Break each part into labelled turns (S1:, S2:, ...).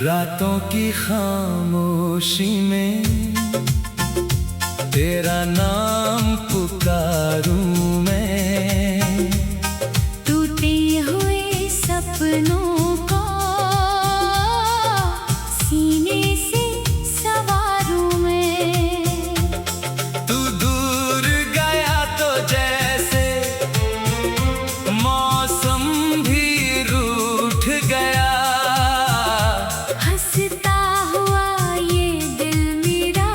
S1: रातों की खामोशी में तेरा नाम पुकारूं मैं।
S2: टूटे हुए सपनों को सीने से संवारूं मैं।
S1: तू दूर गया तो जैसे मौसम भी रूठ गया।
S2: हंसता हुआ ये दिल मेरा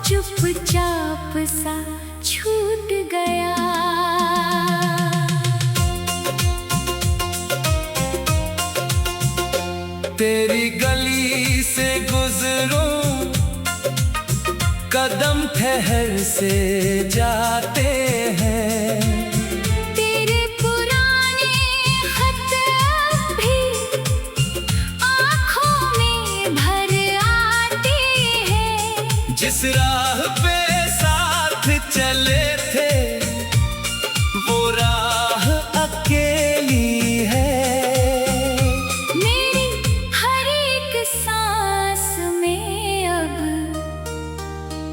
S2: चुपचाप सा छूट गया।
S1: तेरी गली से गुजरूं, कदम ठहर से जाते हैं।
S2: तेरे पुराने खत अब भी आँखों में भर आते हैं।
S1: जिस राह पे साथ चले थे वो राह अकेली है।
S2: मेरी हर एक सांस में अब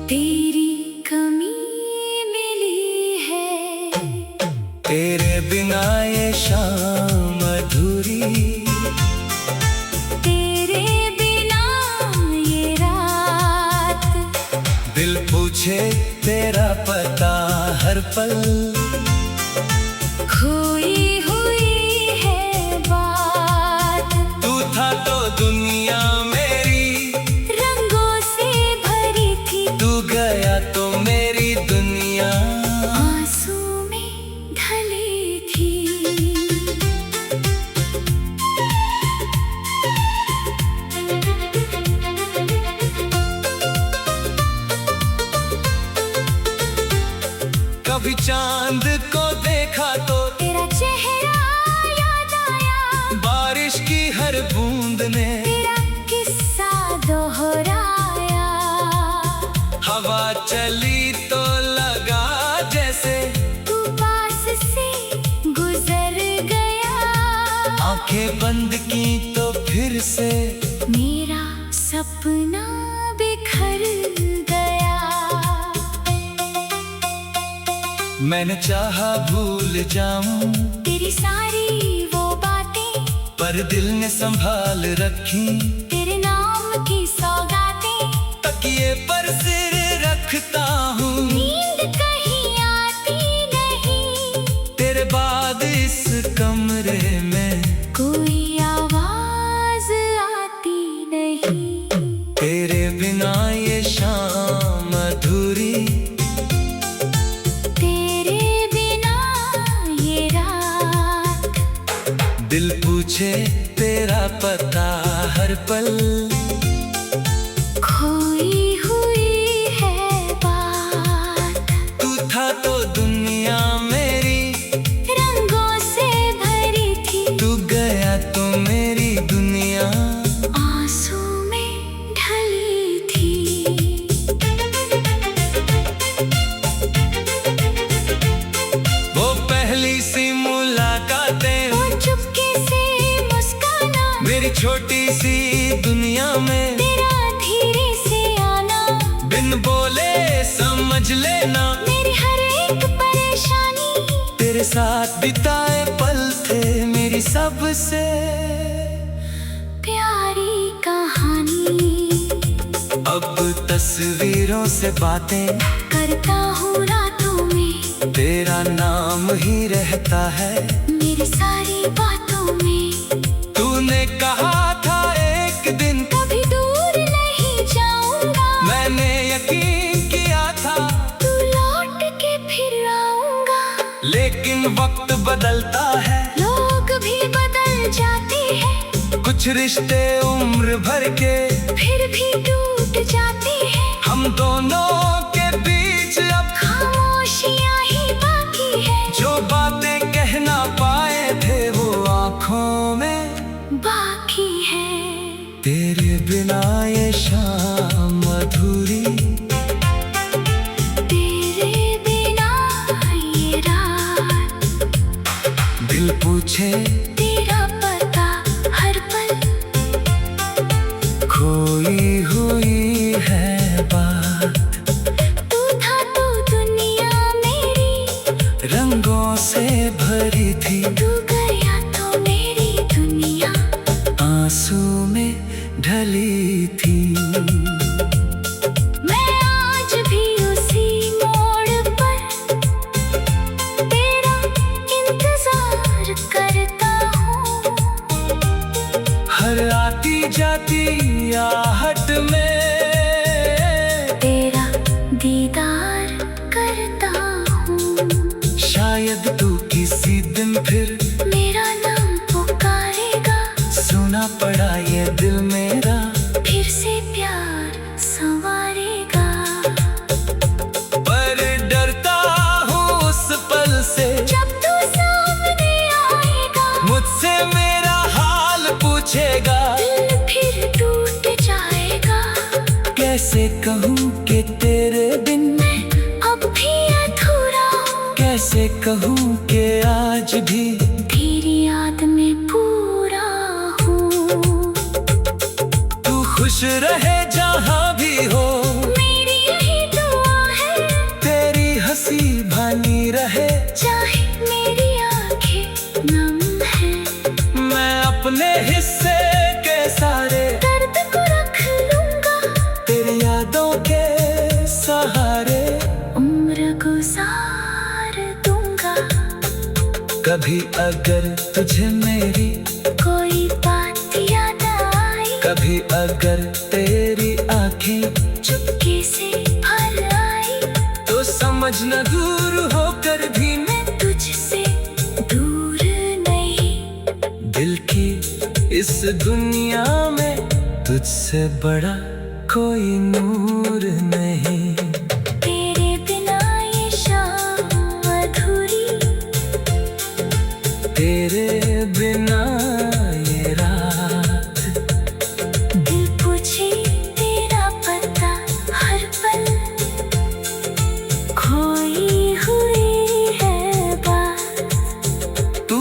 S2: तेरी कमी मिली है।
S1: तेरे बिना ये शाम अधूरी,
S2: तेरे बिना ये रात।
S1: दिल पूछे तेरा पता हर पल,
S2: खोई हुई है बात।
S1: तू था तो दुनिया मेरी,
S2: रंगों से भरी थी।
S1: तू गया तो मेरी दुनिया
S2: आंसू में ढली थी।
S1: कभी चांद को देखा तो
S2: तेरा चेहरा याद आया।
S1: बारिश की हर बूंद ने
S2: तेरा किस्सा दोहराया।
S1: हवा चली तो लगा जैसे
S2: तू पास से गुजर गया।
S1: आंखें बंद की तो फिर से
S2: मेरा सपना बिखर गया।
S1: मैंने चाहा भूल जाऊं
S2: तेरी सारी वो बातें,
S1: पर दिल ने संभाल रखी।
S2: तेरे नाम की सौगातें।
S1: तकिए पर सिर रखता हूँ,
S2: नींद कहीं आती नहीं।
S1: तेरे बाद इस कमरे में
S2: कोई आवाज आती नहीं।
S1: तेरे बिना ये शाम अधूरी,
S2: तेरे बिना ये रात।
S1: दिल पूछे तेरा पता हर पल,
S2: खोई हुई है बात।
S1: तू था तो दुनिया मेरी,
S2: रंगों से भरी थी।
S1: तू गया तो मेरी दुनिया
S2: आंसू में ढली थी।
S1: वो पहली सी मुलाकातें,
S2: वो चुपके से मुस्काना।
S1: मेरी छोटी सी दुनिया में
S2: तेरा धीरे से आना।
S1: बिन बोले समझ लेना।
S2: मेरी हर एक परेशानी
S1: तेरे साथ बिताए पल थे मेरी सबसे
S2: प्यारी कहानी।
S1: अब तस्वीरों से बातें
S2: करता हूँ रातों में,
S1: तेरा नाम ही रहता है
S2: मेरी सारी बातों में।
S1: तूने कहा था एक दिन
S2: कभी दूर नहीं जाऊंगा।
S1: मैंने यकीन किया था
S2: तू लौट के फिर आऊंगा।
S1: लेकिन वक्त बदलता है,
S2: लोग भी बदल जाते हैं।
S1: कुछ रिश्ते उम्र भर के
S2: फिर भी टूट जाते हैं।
S1: हम दोनों के बीच अब
S2: खामोशियां ही बाकी है।
S1: जो बातें कह ना पाए थे वो आँखों में
S2: बाकी है।
S1: तेरे बिना ये शाम अधूरी,
S2: तेरे बिना ये रात।
S1: दिल पूछे
S2: तेरा पता हर पल,
S1: जाती आहट में
S2: तेरा दीदार करता हूँ।
S1: शायद तू किसी दिन फिर
S2: मेरा नाम पुकारेगा,
S1: सुना पड़ा ये दिल मेरा
S2: फिर से प्यार संवारेगा।
S1: पर डरता हूँ उस पल से
S2: जब तू सामने आएगा,
S1: मुझसे मेरा हाल पूछेगा।
S2: दिल फिर टूट जाएगा।
S1: कैसे कहूँ कि तेरे बिन
S2: मैं अब भी अधूरा हूँ,
S1: कैसे कहूँ कि आज भी
S2: तेरी याद में पूरा हूँ।
S1: तू खुश रहे जहाँ भी हो,
S2: मेरी यही दुआ है।
S1: तेरी हंसी भानी रहे,
S2: चाहे मेरी आंखें नम है।
S1: मैं अपने हिस्से के सारे
S2: दर्द को रख लूंगा,
S1: तेरी यादों के सहारे।
S2: उम्र गुजार दूंगा।
S1: कभी अगर तुझे मेरी
S2: कोई बात याद आई,
S1: कभी अगर तेरी आंखें
S2: चुपके से भर आई,
S1: तो समझना दूर होकर भी मैं
S2: तुझसे दूर नहीं।
S1: दिल की इस दुनिया में तुझसे बड़ा कोई नूर नहीं।
S2: तेरे बिना ये शाम अधूरी,
S1: तेरे बिना ये रात,
S2: दिल पूछे तेरा पता हर पल, खोई हुई है बात।
S1: तू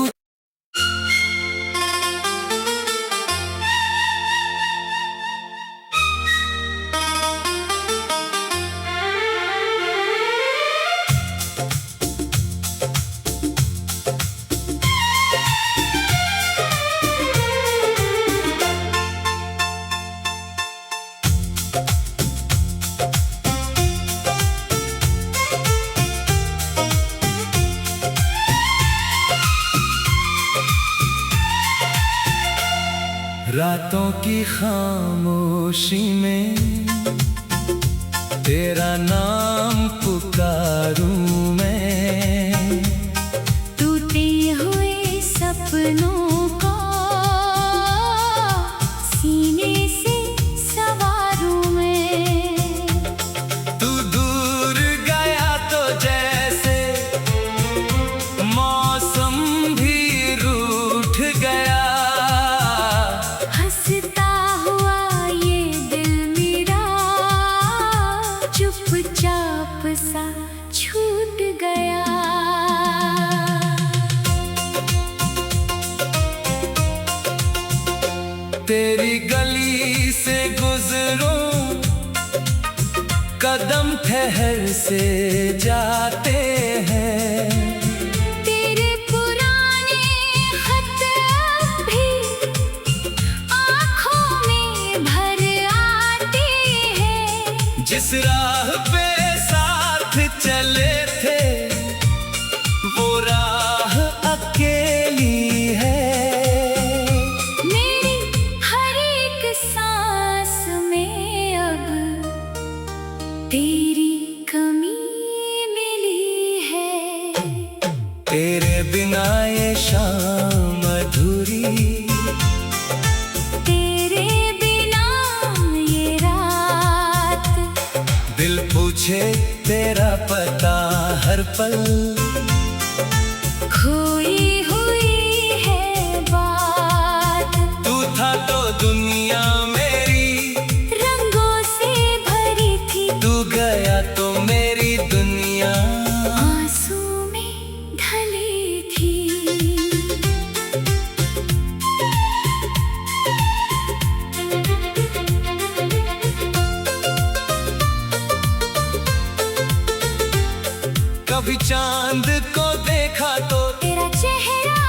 S1: रातों की खामोशी में तेरा नाम पुकारूं मैं।
S2: टूटे हुए सपनों को सीने से सवारूं मैं।
S1: तू दूर गया तो जैसे मौसम भी रूठ गया।
S2: हंसता हुआ ये दिल मेरा चुपचाप सा छूट गया।
S1: तेरी गली से गुजरूं, कदम ठहर से जाते हैं।
S2: तेरे पुराने खत अब भी आँखों में भर आते हैं।
S1: जिस राह पे साथ चले थे वो राह अकेली है।
S2: मेरी हर एक सांस में अब तेरी कमी मिली है।
S1: तेरे बिना ये शाम अधूरी,
S2: तेरे बिना ये रात,
S1: दिल पूछे तेरा पता हर पल,
S2: खोई हुई है बात।
S1: तू था तो दुनिया मेरी
S2: रंगों से भरी थी,
S1: तू गया तो मेरी दुनिया
S2: आंसू में ढली थी।
S1: कभी चांद को देखा तो
S2: तेरा चेहरा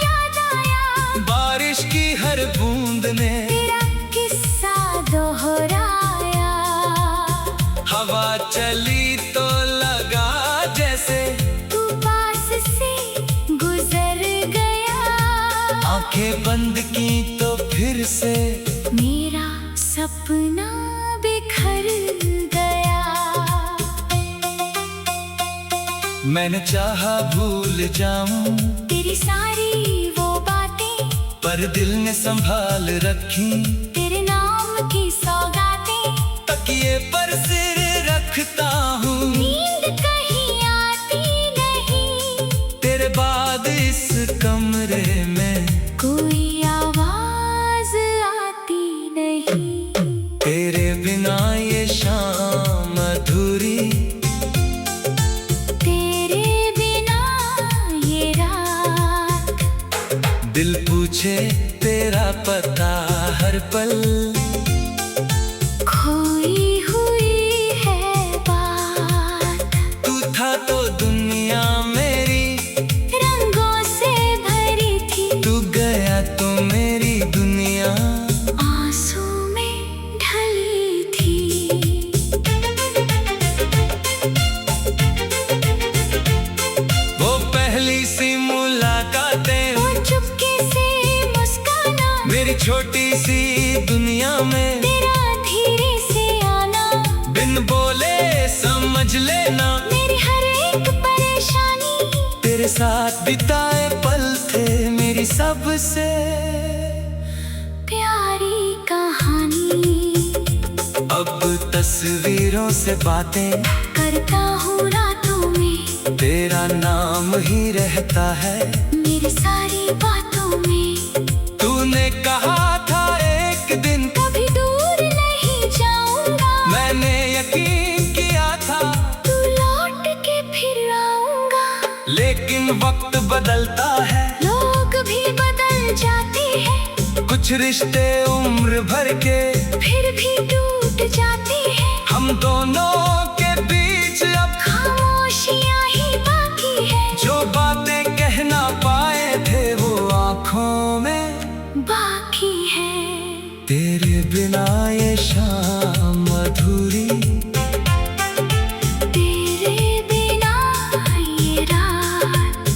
S2: याद आया,
S1: बारिश की हर बूंद ने
S2: तेरा किस्सा दोहराया।
S1: हवा चली तो लगा जैसे
S2: तू पास से गुजर गया,
S1: आंखें बंद की तो फिर से
S2: मेरा सपना बिखर गया।
S1: मैंने चाहा भूल जाऊं
S2: तेरी सारी वो बातें,
S1: पर दिल ने संभाल रखी
S2: तेरे नाम की सौगातें।
S1: तकिए पर सिर रखता हूँ,
S2: नींद कहीं आती नहीं,
S1: तेरे बाद इस कमरे में
S2: कोई आवाज आती नहीं।
S1: तेरे बिना ये शाम अधूरी,
S2: तेरे बिना ये रात।
S1: दिल पूछे तेरा पता हर पल,
S2: खोई हुई है बात।
S1: तू था तो दुनिया मेरी
S2: रंगों से भरी थी,
S1: तू गया तो मेरी दुनिया
S2: आंसू में ढली थी।
S1: वो पहली सी मुलाकातें,
S2: वो चुपके से मुस्काना,
S1: मेरी छोटी सी दुनिया में
S2: तेरा धीरे से आना,
S1: बिन बोले समझ लेना।
S2: मेरी हर एक परेशानी,
S1: तेरे साथ बिताए पल थे मेरी सबसे
S2: प्यारी कहानी।
S1: अब तस्वीरों से बातें
S2: करता हूँ रातों में,
S1: तेरा नाम ही रहता है
S2: मेरी सारी बातों में।
S1: तूने कहा था एक दिन
S2: कभी दूर नहीं जाऊंगा,
S1: मैंने यकीन किया था,
S2: तू लौट के फिर आऊंगा।
S1: लेकिन वक्त बदलता है,
S2: लोग भी बदल जाते हैं,
S1: कुछ रिश्ते उम्र भर के
S2: फिर भी टूट जाते हैं।
S1: हम दोनों के बीच अब
S2: खामोशियां ही बाकी है,
S1: जो बातें कह ना पाए थे वो आँखों में
S2: बाकी है।
S1: तेरे बिना ये शाम अधूरी,
S2: तेरे बिना ये रात।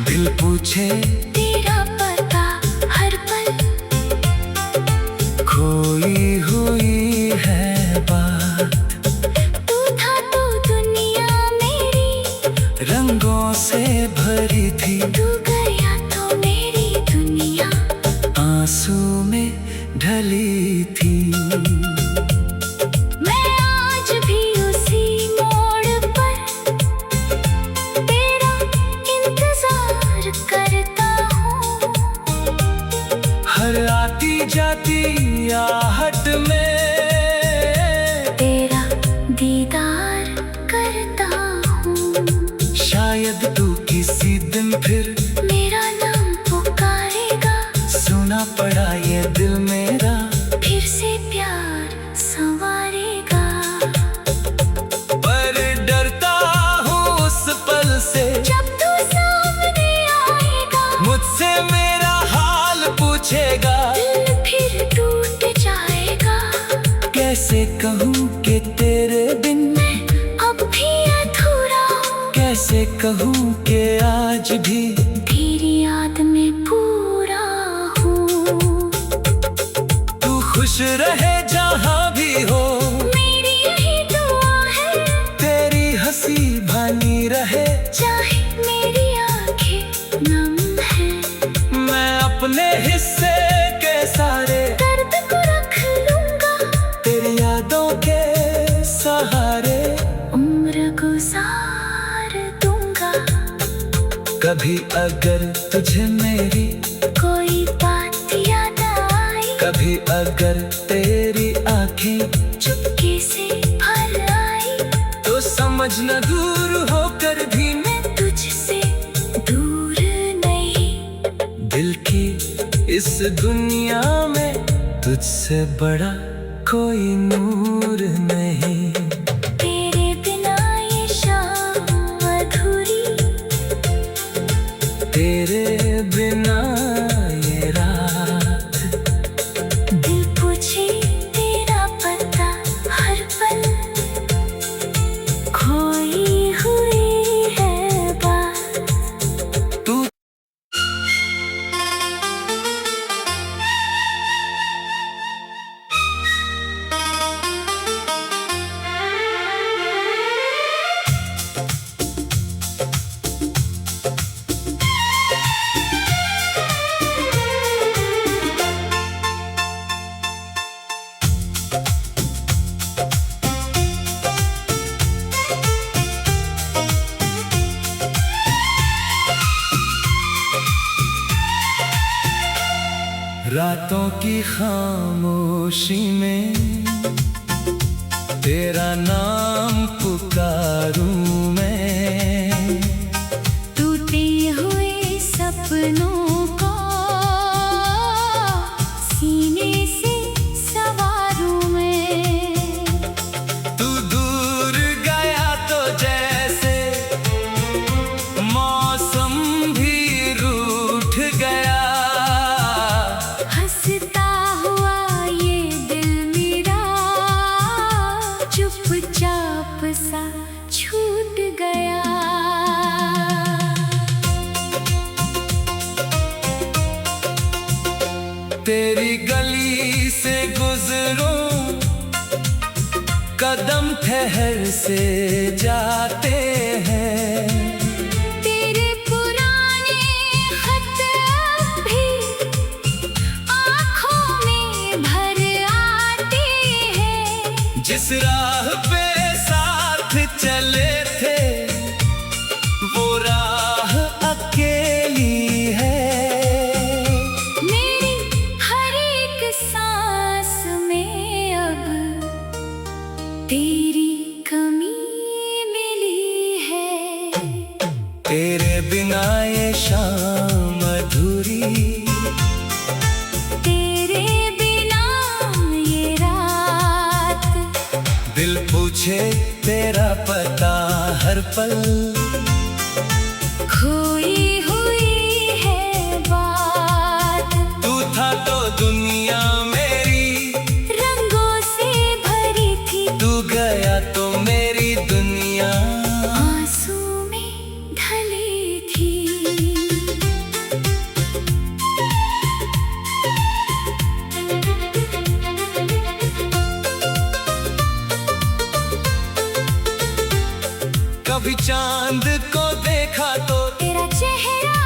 S1: दिल पूछे
S2: तेरा पता हर पल,
S1: खोई हुई है बात।
S2: तू था तो दुनिया मेरी,
S1: रंगों से भरी थी,
S2: तू गया तो मेरी दुनिया
S1: आंसू में ढली थी।
S2: मैं आज भी उसी मोड़ पर तेरा इंतजार करता हूँ।
S1: हर आती जाती आहट में
S2: तेरा दीदार करता हूँ।
S1: शायद तू किसी दिन फिर
S2: मेरा नाम पुकारेगा,
S1: सुना पड़ा ये दिल मेरा
S2: फिर से प्यार संवारेगा।
S1: पर डरता हूँ उस पल से
S2: जब तू सामने आएगा,
S1: मुझसे मेरा हाल पूछेगा।
S2: दिल फिर टूट जाएगा,
S1: कैसे कहूँ कि तेरे बिन
S2: मैं अब भी अधूरा हूँ।
S1: कैसे कहूँ कि आज भी
S2: तेरी याद में पूरा हूँ।
S1: तू खुश रहे जहाँ भी हो,
S2: मेरी यही दुआ है,
S1: तेरी हंसी भानी रहे।
S2: चाहे मेरी आंखें नम है,
S1: मैं अपने हिस्से के सारे
S2: दर्द को रख लूंगा,
S1: तेरी यादों के सहारे
S2: उम्र गुजार दूंगा।
S1: कभी अगर तुझे मेरी
S2: कोई बात याद आई,
S1: कभी अगर तेरी आंखें
S2: चुपके से भर आई,
S1: तो समझ न दूर होकर भी मैं
S2: तुझसे दूर नहीं।
S1: दिल की इस दुनिया में तुझसे बड़ा कोई नूर नहीं।
S2: तेरे बिना ये शाम अधूरी,
S1: तेरे बिना ये रात।
S2: दिल पूछे तेरा पता हर पल, खोई हुई है बात।
S1: तू रातों की खामोशी में तेरा नाम पुकारूं मैं।
S2: टूटे हुए सपनों को सीने से सवारूं मैं।
S1: तू दूर गया तो जैसे मौसम भी रूठ गया।
S2: हंसता हुआ ये दिल मेरा चुपचाप सा छूट गया।
S1: तेरी गली से गुजरूं, कदम ठहर से जाते हैं।
S2: तेरे पुराने खत भी आँखों में भर आते हैं।
S1: जिस राह पे साथ चले थे वो राह अकेली है।
S2: मेरी हर एक सांस में अब तेरी कमी मिली है।
S1: तेरे बिना ये शाम अधूरी,
S2: तेरे बिना ये रात।
S1: दिल पूछे तेरा पता हर पल,
S2: खोई हुई है बात।
S1: तू था तो दुनिया मेरी
S2: रंगों से भरी थी,
S1: तू गया तो मेरी दुनिया
S2: आंसू में ढली थी।
S1: कभी चांद को देखा तो
S2: तेरा चेहरा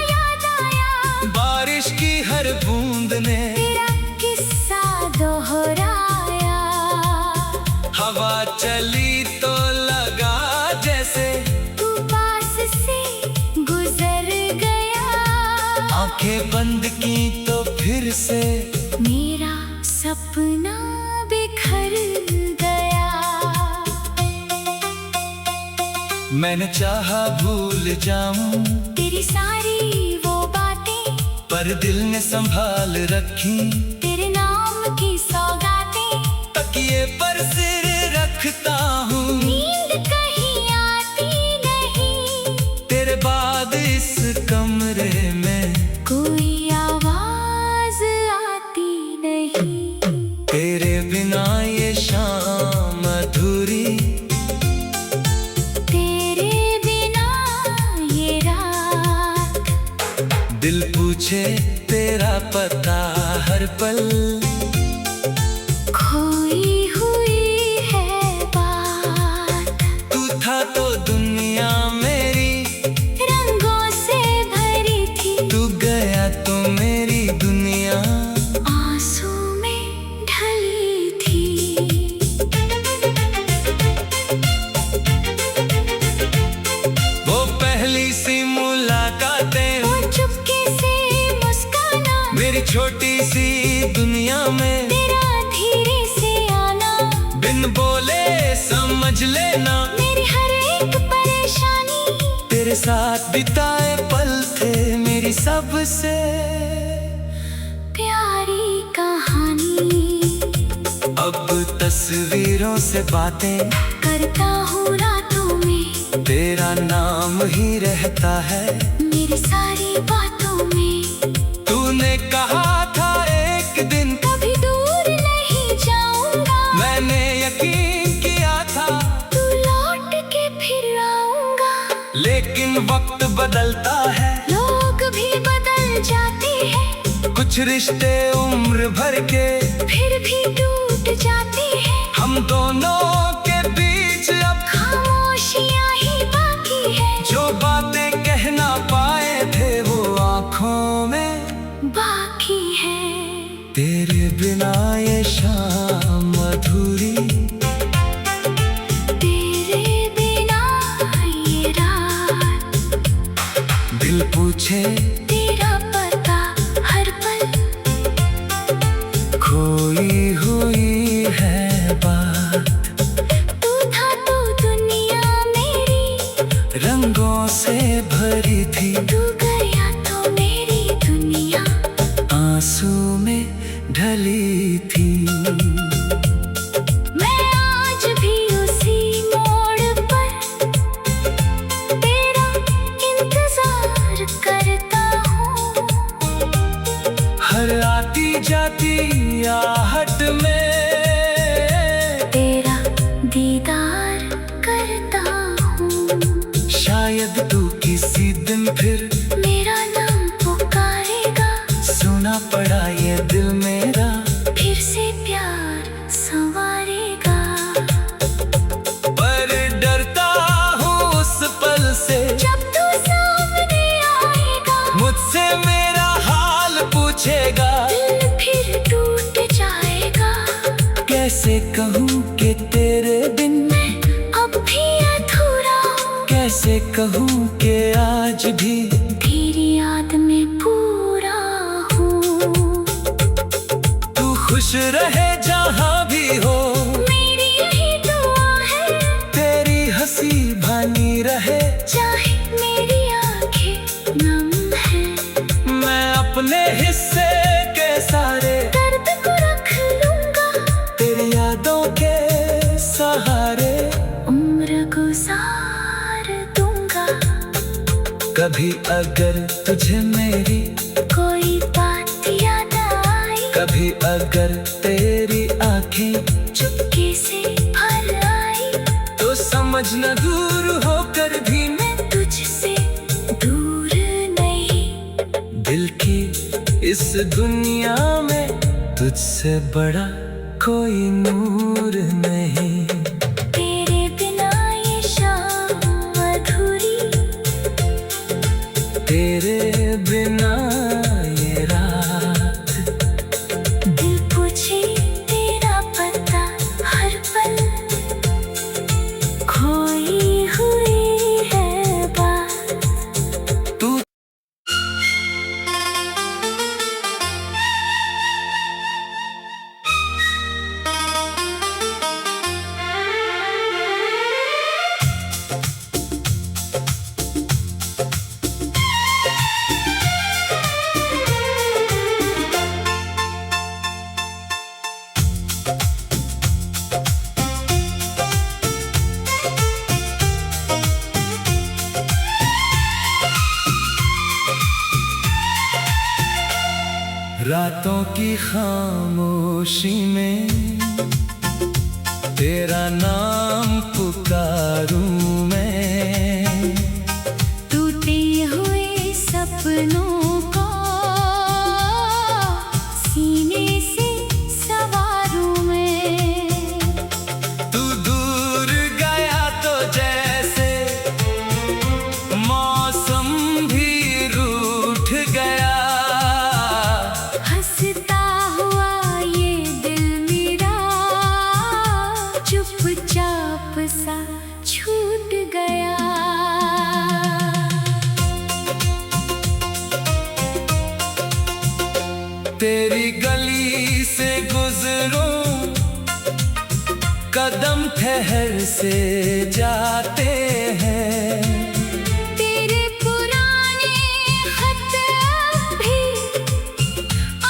S2: याद आया,
S1: बारिश की हर बूंद ने
S2: तेरा किस्सा दोहराया।
S1: हवा चली तो लगा जैसे
S2: तू पास से गुजर गया।
S1: आंखें बंद की तो फिर से
S2: मेरा सपना बिखर गया।
S1: मैंने चाहा भूल जाऊं
S2: तेरी सारी वो बातें,
S1: पर दिल ने संभाल रखी।
S2: तेरे नाम की सौगातें,
S1: तकिए पर सिर रखता हूँ,
S2: नींद कहीं आती नहीं।
S1: तेरे बाद इस कमरे में
S2: कोई आवाज आती नहीं।
S1: तेरे बिना ये शाम अधूरी,
S2: तेरे बिना ये रात।
S1: दिल पूछे तेरा पता हर पल,
S2: खोई हुई है बात।
S1: तू था तो दुनिया मेरी
S2: रंगों से भरी थी,
S1: तू गया तो मेरी दुनिया
S2: आंसू में ढली थी।
S1: वो पहली सी मुलाकातें,
S2: वो चुपके से मुस्काना,
S1: मेरी छोटी सी दुनिया में
S2: तेरा धीरे से आना।
S1: बिन बोले समझ लेना
S2: मेरी हर एक परेशानी,
S1: तेरे साथ बिताए पल थे मेरी सबसे
S2: प्यारी कहानी।
S1: अब तस्वीरों से बातें
S2: करता हूँ रातों में,
S1: तेरा नाम ही रहता है
S2: मेरी सारी बातों में।
S1: तूने कहा था एक दिन
S2: कभी दूर नहीं जाऊंगा,
S1: मैंने यकीन किया था
S2: तू लौट के फिर आऊंगा।
S1: लेकिन वक्त बदलता है,
S2: लोग भी बदल जाते हैं,
S1: कुछ रिश्ते उम्र भर के
S2: फिर भी टूट जाते हैं।
S1: हम दोनों के बीच अब
S2: खामोशियां ही बाकी है,
S1: जो बातें कह ना पाए थे वो आँखों में
S2: बाकी है।
S1: तेरे बिना ये शाम अधूरी,
S2: तेरे बिना ये रात।
S1: दिल पूछे
S2: तेरा पता हर पल,
S1: आंसू में ढली थी।
S2: मैं आज भी उसी मोड़ पर तेरा इंतजार करता हूँ।
S1: हर आती जाती आहट में
S2: तेरा दीदार करता हूँ।
S1: शायद तू किसी दिन फिर
S2: मेरा नाम पुकारेगा।
S1: सुना पड़ा ये दिल मेरा
S2: फिर से प्यार संवारेगा।
S1: पर डरता हूँ उस पल से
S2: जब तू सामने आएगा,
S1: मुझसे मेरा हाल पूछेगा।
S2: दिल फिर टूट जाएगा।
S1: कैसे कहूँ कि तेरे बिन
S2: मैं अब भी अधूरा हूँ।
S1: कैसे कहूँ कि आज भी
S2: तेरी याद में पूरा हूँ।
S1: तू खुश रहे जहाँ भी हो,
S2: मेरी यही दुआ है।
S1: तेरी हंसी भानी रहे
S2: चाहे मेरी आंखें नम है।
S1: मैं अपने हिस्से के सारे
S2: दर्द को रख लूंगा
S1: तेरी यादों के सहारे।
S2: उम्र गुजार दूंगा।
S1: कभी अगर तुझे मेरी
S2: कोई बात याद आई,
S1: कभी अगर तेरी आंखें
S2: चुपके से भर आई,
S1: तो समझना दूर होकर भी मैं
S2: तुझसे दूर नहीं।
S1: दिल की इस दुनिया में तुझसे बड़ा कोई नूर नहीं।
S2: तेरे बिना ये शाम अधूरी।
S1: तेरे बिना ये रात,
S2: दिल पूछे तेरा पता हर पल, खोई हुई है बात।
S1: तू रातों की खामोशी में तेरा नाम पुकारूं मैं।
S2: टूटे हुए सपनों को सीने से सवारूं मैं।
S1: तू दूर गया तो जैसे मौसम भी रूठ गया।
S2: हंसता हुआ ये दिल मेरा चुपचाप सा छूट गया।
S1: तेरी गली से गुजरूं, कदम ठहर से जाते हैं।
S2: तेरे पुराने खत अब भी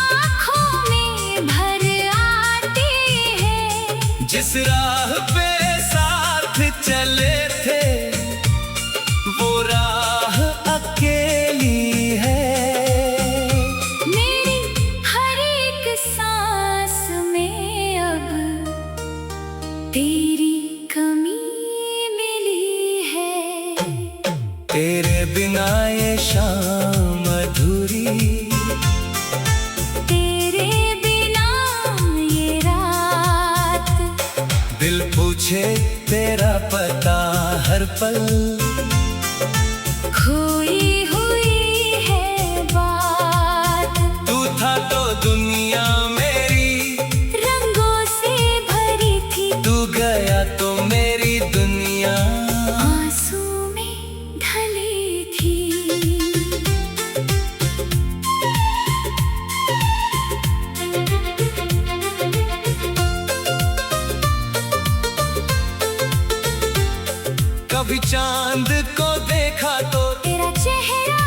S2: आँखों में भर आते हैं।
S1: जिस राह पे साथ चले थे वो राह अकेली है।
S2: मेरी हर एक सांस में अब तेरी कमी मिली है।
S1: तेरे बिना ये शाम अधूरी।
S2: तेरे बिना ये रात,
S1: दिल पूछे तेरा पता हर पल,
S2: खोई हुई है बात।
S1: तू था तो दुनिया मेरी,
S2: रंगों से भरी थी,
S1: तू गया तो मेरी दुनिया
S2: आंसू में ढली थी।
S1: कभी चांद को देखा तो
S2: तेरा चेहरा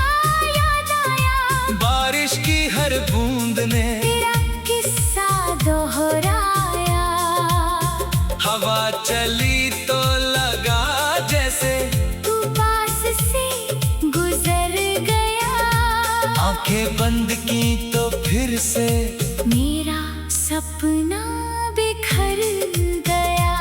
S2: याद आया।
S1: बारिश की हर बूंद चांद ने
S2: तेरा किस्सा दोहराया।
S1: हवा चली तो लगा जैसे
S2: तू पास से गुजर गया।
S1: आंखें बंद की तो फिर से
S2: मेरा सपना बिखर गया।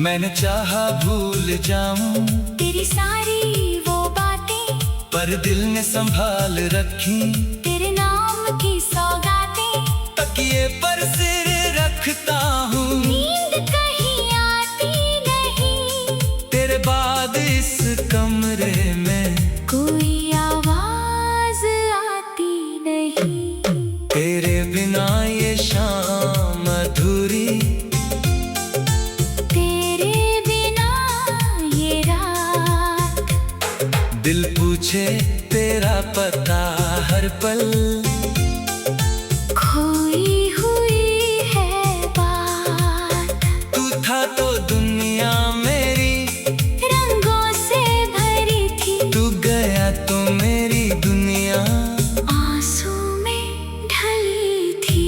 S1: मैंने चाहा भूल जाऊं
S2: तेरी सारी वो बातें,
S1: पर दिल ने संभाल रखी
S2: तेरे नाम की सौगातें।
S1: तकिए पर सिर रखता हूँ,
S2: नींद कहीं आती नहीं।
S1: तेरे बाद इस कमरे में
S2: कोई आवाज आती नहीं।
S1: तेरे बिना ये शाम अधूरी,
S2: तेरे बिना ये रात।
S1: दिल पूछे तेरा पता हर पल,
S2: खोई हुई है बात।
S1: तू था तो दुनिया मेरी,
S2: रंगों से भरी थी।
S1: तू गया तो मेरी दुनिया
S2: आंसू में ढली थी।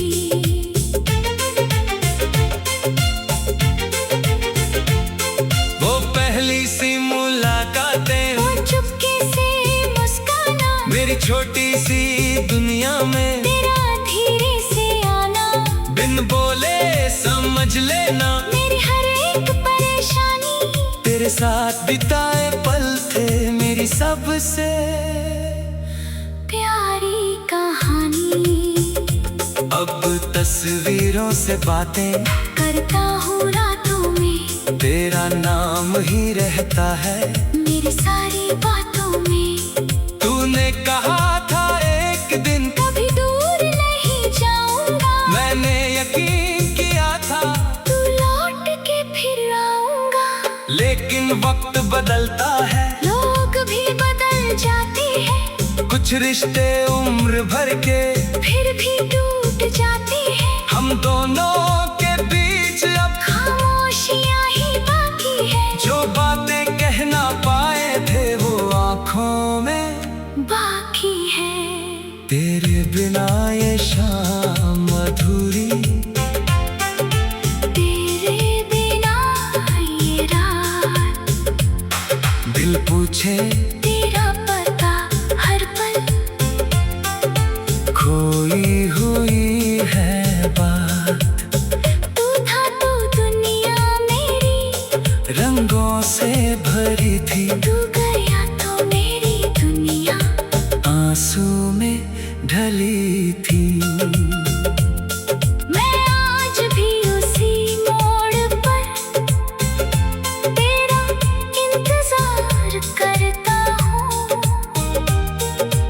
S1: वो पहली सी मुलाकातें,
S2: वो चुपके से मुस्काना,
S1: मेरी छोटी सी दुनिया में
S2: तेरा धीरे से आना।
S1: बिन बोले समझ लेना,
S2: मेरी हर एक परेशानी
S1: तेरे साथ बिताए पल थे मेरी सबसे
S2: प्यारी कहानी।
S1: अब तस्वीरों से बातें
S2: करता हूँ रातों में,
S1: तेरा नाम ही रहता है
S2: मेरी सारी बातों में।
S1: तूने कहा था एक दिन
S2: कभी दूर नहीं जाऊंगा,
S1: मैंने यकीन किया था,
S2: तू लौट के फिर आऊंगा।
S1: लेकिन वक्त बदलता है,
S2: लोग भी बदल जाते हैं,
S1: कुछ रिश्ते उम्र भर के
S2: फिर भी टूट जाते हैं।
S1: हम दोनों के बीच अब
S2: खामोशियां ही बाकी है,
S1: जो बातें कह ना पाए थे वो आँखों में
S2: बाकी है।
S1: तेरे बिना ये शाम अधूरी,
S2: तेरे बिना ये रात।
S1: दिल पूछे
S2: तेरा पता हर पल,
S1: खोई हुई है बात।
S2: तू था तो दुनिया मेरी,
S1: रंगों से भरी थी,
S2: तू गया तो मेरी दुनिया
S1: आंसू में ढली थी।
S2: मैं आज भी उसी मोड़ पर तेरा इंतजार करता हूँ।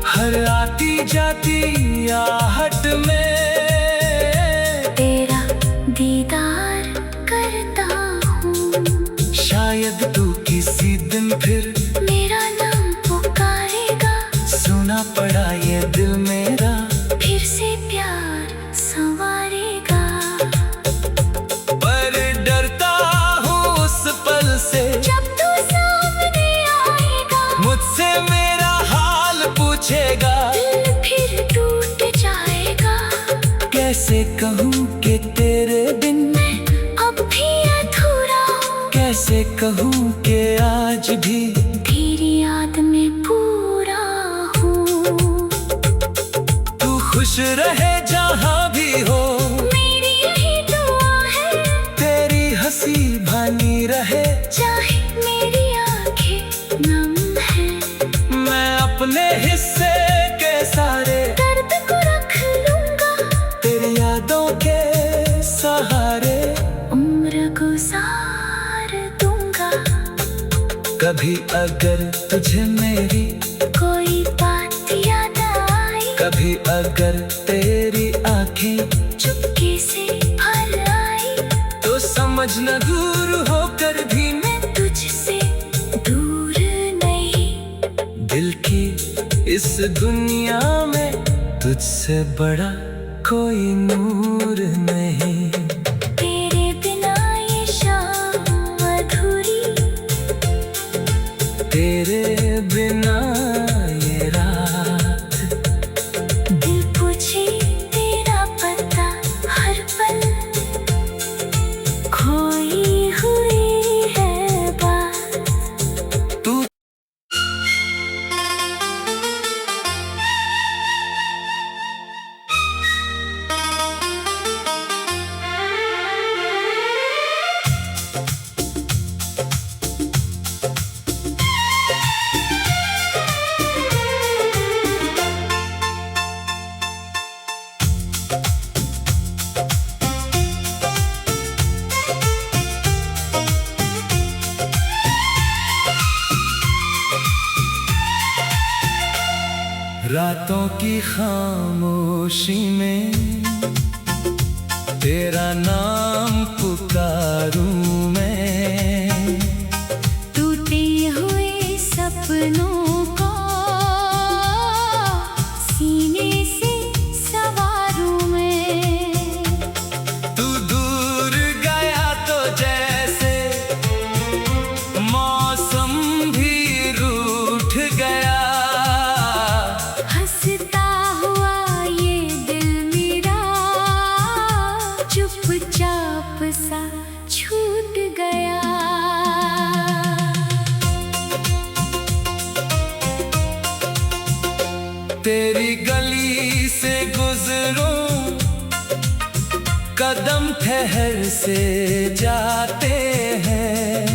S1: हर आती जाती आहट में
S2: तेरा दीदार करता हूँ।
S1: शायद तू किसी दिन फिर
S2: मेरा नाम पुकारेगा,
S1: सुना पड़ा ये दिल मेरा,
S2: फिर से प्यार संवारेगा।
S1: पर डरता हूँ उस पल से
S2: जब तू सामने आएगा,
S1: मुझसे मेरा हाल पूछेगा।
S2: दिल फिर टूट जाएगा।
S1: कैसे कहूँ कि तेरे बिन
S2: अब भी अधूरा हूँ,
S1: कैसे कहूँ कि आज भी
S2: तेरी याद में पूरा हूँ।
S1: तू खुश रहे जहाँ भी हो,
S2: मेरी यही दुआ है,
S1: तेरी हंसी भानी रहे।
S2: चाहे मेरी आंखें नम है,
S1: मैं अपने हिस्से के सारे
S2: दर्द को रख लूंगा
S1: तेरी यादों के सहारे।
S2: उम्र गुजार दूंगा।
S1: कभी अगर तुझे मेरी
S2: कोई बात याद आई,
S1: कभी अगर तेरी आंखें
S2: चुपके से भर आई,
S1: तो समझना दूर होकर भी मैं
S2: तुझसे दूर नहीं।
S1: दिल की इस दुनिया में तुझसे बड़ा कोई नूर नहीं।
S2: तेरे बिना ये शाम अधूरी,
S1: तेरे बिना ये रात। रातों की खामोशी में तेरा नाम पुकारूं मैं।
S2: टूटे हुए सपनों को सीने से संवारूं मैं।
S1: तू दूर गया तो जैसे मौसम भी रूठ गया।
S2: हंसता हुआ ये दिल मेरा चुपचाप सा छूट गया।
S1: तेरी गली से गुजरूं, कदम ठहर से जाते हैं।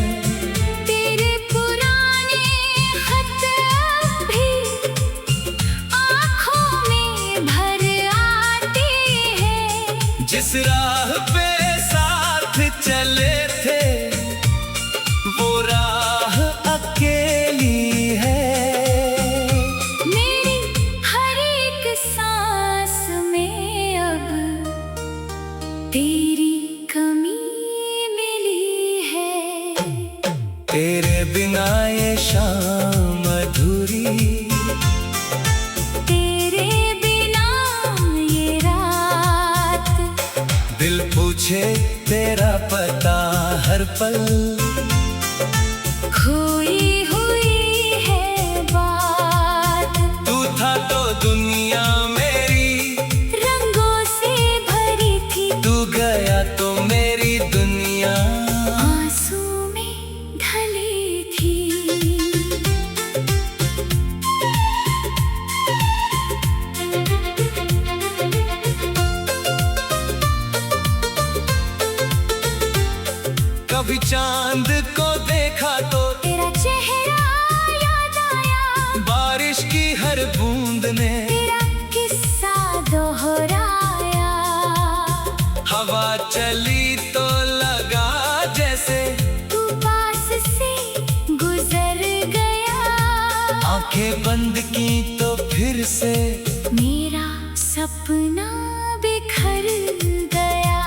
S2: तेरे पुराने खत भी आँखों में भर आते हैं।
S1: जिस राह पे साथ चले थे वो राह अकेली है।
S2: मेरी हर एक सांस में अब तेरी कमी मिली है।
S1: तेरे बिना ये शाम अधूरी,
S2: तेरे बिना ये रात।
S1: दिल पूछे तेरा पता हर पल,
S2: खोई हुई है बात।
S1: तू था तो दुनिया मेरी
S2: रंगों से भरी थी,
S1: तू गया तो मेरी दुनिया
S2: आंसू में ढली थी।
S1: कभी चांद को देखा तो
S2: तेरा चेहरा याद आया,
S1: बारिश की हर बूंद ने
S2: तेरा किस्सा दोहराया।
S1: हवा चली तो लगा जैसे
S2: तू पास से गुजर गया।
S1: आंखें बंद की तो फिर से
S2: मेरा सपना बिखर गया।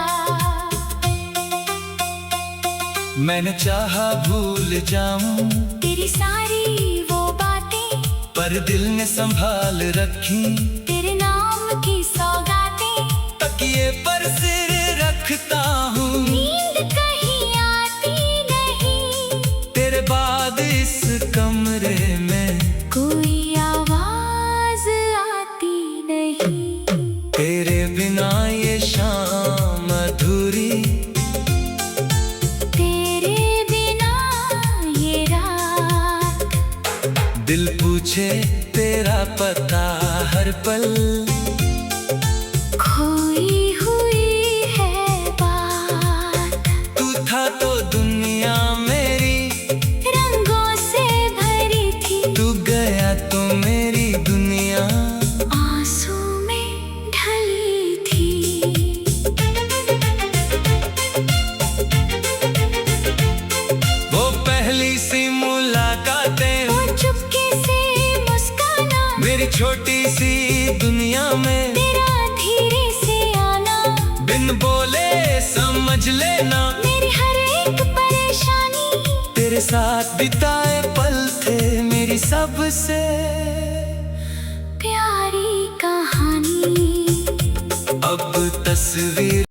S1: मैंने चाहा भूल जाऊं
S2: तेरी सारी वो बातें,
S1: पर दिल ने संभाल रखी।
S2: तेरे नाम की सौगातें,
S1: तकिए पर सिर रखता हूँ,
S2: नींद कहीं आती नहीं।
S1: तेरे बाद इस कमरे में
S2: कोई आवाज आती नहीं।
S1: तेरे बिना ये शाम अधूरी,
S2: तेरे बिना ये रात।
S1: दिल पूछे तेरा पता हर पल,
S2: खोई हुई है बात।
S1: तू था तो दुनिया मेरी
S2: रंगों से भरी थी,
S1: तू गया तो मेरी दुनिया
S2: आंसू में ढली थी।
S1: वो पहली सी मुलाकातें,
S2: वो चुपके से मुस्काना,
S1: मेरी छोटी सी दुनिया में
S2: तेरा धीरे से आना।
S1: बिन बोले समझ लेना
S2: मेरी हर एक परेशानी,
S1: तेरे साथ बिताए पल थे मेरी सबसे
S2: प्यारी कहानी।
S1: अब तस्वीर